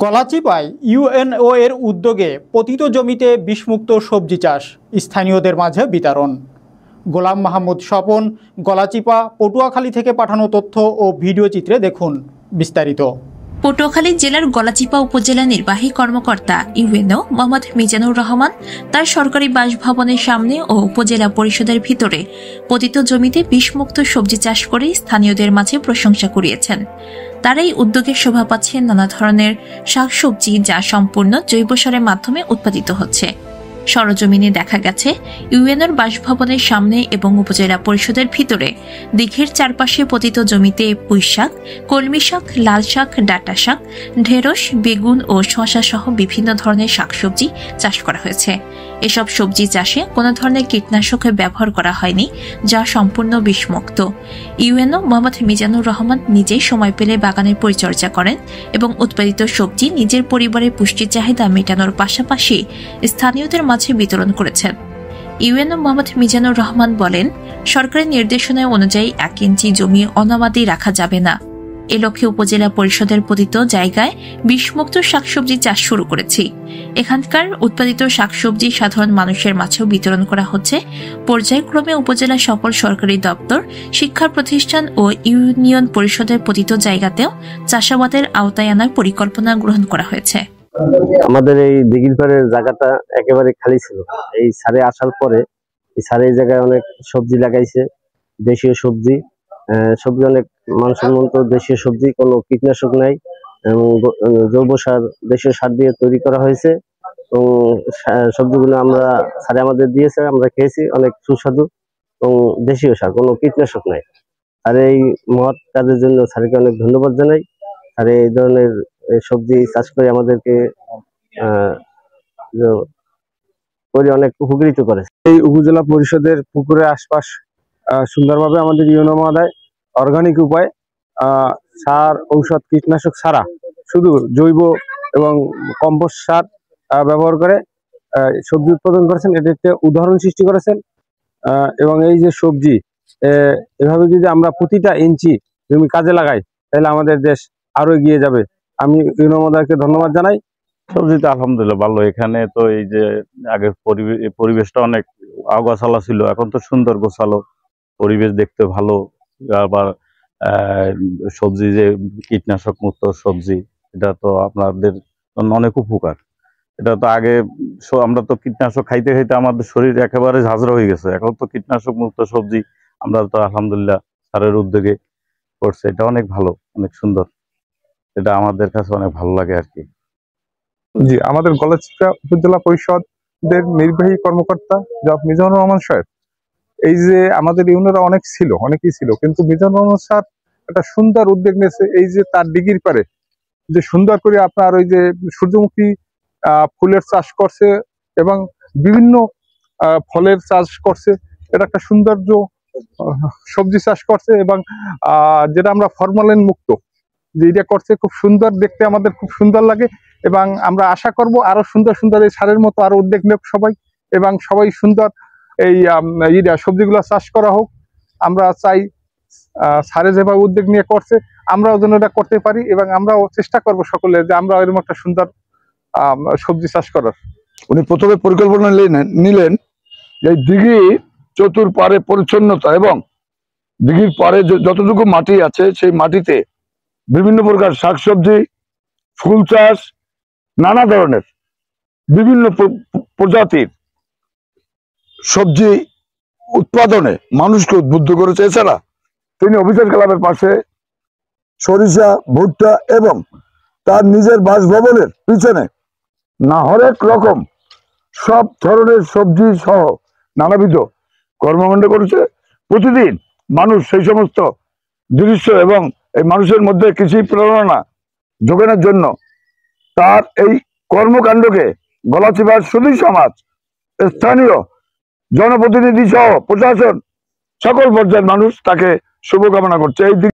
গলাচিপায় UNO এর উদ্যোগে পতিত জমিতে বিষমুক্ত সবজি চাষ, স্থানীয়দের মাঝে বিতরণ। গোলাম মাহমুদ স্বপন, গলাচিপা, পটুয়াখালী থেকে পাঠানো তথ্য ও ভিডিও চিত্রে দেখুন বিস্তারিত। পটুয়াখালী জেলার গলাচিপা উপজেলা নির্বাহী কর্মকর্তা ইউএনও মোহাম্মদ মিজানুর রহমান তার সরকারি বাসভবনের সামনে ও উপজেলা পরিষদের ভিতরে পতিত জমিতে বিষমুক্ত সবজি চাষ করে স্থানীয়দের মাঝে প্রশংসা কুড়িয়েছেন। তার এই উদ্যোগে শোভা পাচ্ছে নানা ধরনের শাকসবজি যা সম্পূর্ণ জৈব সারের মাধ্যমে উৎপাদিত হচ্ছে। সরজমিনে দেখা গেছে ইউএনওর বাসভবনের সামনে এবং উপজেলা পরিষদের ভিতরে দিঘির চারপাশে পতিত জমিতে পুঁই শাক, কলমি শাক, লাল শাক, ডাঁটা শাক, ঢেঁড়স, বেগুন ও শসা সহ বিভিন্ন ধরনের শাকসবজি চাষ করা হয়েছে। এসব সবজি চাষে কোনো ধরনের কীটনাশক ব্যবহার করা হয়নি, যা সম্পূর্ণ বিষমুক্ত। ইউএনও মোহাম্মদ মিজানুর রহমান নিজেই সময় পেলে বাগানের পরিচর্যা করেন এবং উৎপাদিত সবজি নিজের পরিবারের পুষ্টি চাহিদা মেটানোর পাশাপাশি স্থানীয়দের মাঝে বিতরণ করেছেন। ইউএনও মোহাম্মদ মিজানুর রহমান বলেন, সরকারের নির্দেশনা অনুযায়ী 1 ইঞ্চি জমি অনাবাদি রাখা যাবে না। এ লক্ষ্যে উপজেলা পরিষদের পতিত জায়গায় বিষমুক্ত শাকসবজি চাষ শুরু করেছি। এখানকার উৎপাদিত শাকসবজি সাধারণ মানুষের মাঝেও বিতরণ করা হচ্ছে। পর্যায়ক্রমে উপজেলা সকল সরকারি দপ্তর, শিক্ষা প্রতিষ্ঠান ও ইউনিয়ন পরিষদের পতিত জায়গাতেও চাষাবাদের আওতায় আনার পরিকল্পনা গ্রহণ করা হয়েছে। আমাদের এই দিঘির পাড়ের জায়গাটা একেবারে খালি ছিল। এই সারে আসার পরে এই সারে এই জায়গায় অনেক সবজি লাগাইছে, দেশীয় সবজি সবজি অনেক মানসম্মত দেশীয় সবজি, কোনো কীটনাশক নাই এবং জৈব সার, দেশীয় সার দিয়ে তৈরি করা হয়েছে। এবং সবজিগুলো আমরা সারে আমাদের দিয়েছে, আমরা খেয়েছি, অনেক সুস্বাদু এবং দেশীয় সার, কোনো কীটনাশক নাই। আর এই মহৎ কাজের জন্য স্যারকে অনেক ধন্যবাদ জানাই। আর এই ধরনের সবজি চাষ করে আমাদেরকে অনেক উপকৃত করে। এই উপজেলা পরিষদের পুকুরের আশপাশ সুন্দরভাবে আমাদের ইউএনও মহোদয় অর্গানিক উপায় সার, ঔষধ, কীটনাশক ছাড়া শুধু জৈব এবং কম্পোস্ট সার ব্যবহার করে সবজি উৎপাদন করেছেন। এটা একটা উদাহরণ সৃষ্টি করেছেন। এবং এই যে সবজি এভাবে যদি আমরা প্রতিটা ইঞ্চি জমি কাজে লাগাই, তাহলে আমাদের দেশ আরো এগিয়ে যাবে। আমি ইউএনও মহোদয়কে ধন্যবাদ জানাই। সবজিটা আলহামদুলিল্লাহ ভালো। এখানে তো এই যে আগের পরিবেশটা অনেক আগাছালা ছিল, এখন তো সুন্দর গোছালো পরিবেশ, দেখতে ভালো। আবার সবজি যে কীটনাশক মুক্ত সবজি, এটা তো আপনাদের জন্য অনেক উপকার। এটা তো আগে আমরা তো কীটনাশক খাইতে খাইতে আমাদের শরীর একেবারে ঝাঁঝরা হয়ে গেছে। এখন তো কীটনাশক মুক্ত সবজি আমরা তো আলহামদুলিল্লাহ স্যারের উদ্যোগে করছে। এটা অনেক ভালো, অনেক সুন্দর। এটা আমাদের কাছে অনেক ভালো লাগে আর কি। জি, আমাদের গলাচিপা উপজেলা পরিষদের নির্বাহী কর্মকর্তা জনাব মিজানুর রহমান সাহেব, এই যে আমাদের ইউনিয়নে অনেকেই ছিল, কিন্তু মিজানুর রহমান স্যার একটা সুন্দর উদ্যোগ নিয়েছে। এই যে তার দিঘির পারে যে সুন্দর করে আপনার ওই যে সূর্যমুখী ফুলের চাষ করছে এবং বিভিন্ন ফলের চাষ করছে। এটা একটা সৌন্দর্য সবজি চাষ করছে এবং যেটা আমরা ফরমালিন মুক্ত যে এটা করছে, খুব সুন্দর দেখতে, আমাদের খুব সুন্দর লাগে। এবং আমরা আশা করব আরো সুন্দর সুন্দর এই সারের মতো আরো উদ্যোগ নেব সবাই, এবং সবাই সুন্দর এই সবজিগুলো চাষ করা হোক। আমরা চাই সারে যেভাবে উদ্যোগ নিয়ে করছে, আমরাও যেন এটা করতে পারি, এবং আমরাও চেষ্টা করব সকলে যে আমরা এরকম একটা সুন্দর সবজি চাষ করার। উনি প্রথমে পরিকল্পনা নিলেন যে দিঘি চতুর্পাড়ে পরিচ্ছন্নতা এবং দিঘির পাড়ে যতটুকু মাটি আছে সেই মাটিতে বিভিন্ন প্রকার শাকসবজি, ফুল চাষ, নানা ধরনের বিভিন্ন প্রজাতির সবজি উৎপাদনে মানুষকে উদ্বুদ্ধ করেছে। এছাড়া তিনি অফিসার ক্লাবের পাশে সরিষা, ভুট্টা এবং তার নিজের বাসভবনের পিছনে হরেক রকম সব ধরনের সবজি সহ নানাবিধ কর্মকাণ্ড করেছে। প্রতিদিন মানুষ সেই সমস্ত দৃশ্য এবং এই মানুষের মধ্যে কৃষি প্রেরণা যোগানোর জন্য তার এই কর্মকাণ্ডকে গলাচিপার সুধী সমাজ, স্থানীয় জনপ্রতিনিধি সহ প্রশাসন, সকল পর্যায়ের মানুষ তাকে শুভকামনা করছে। এই দিক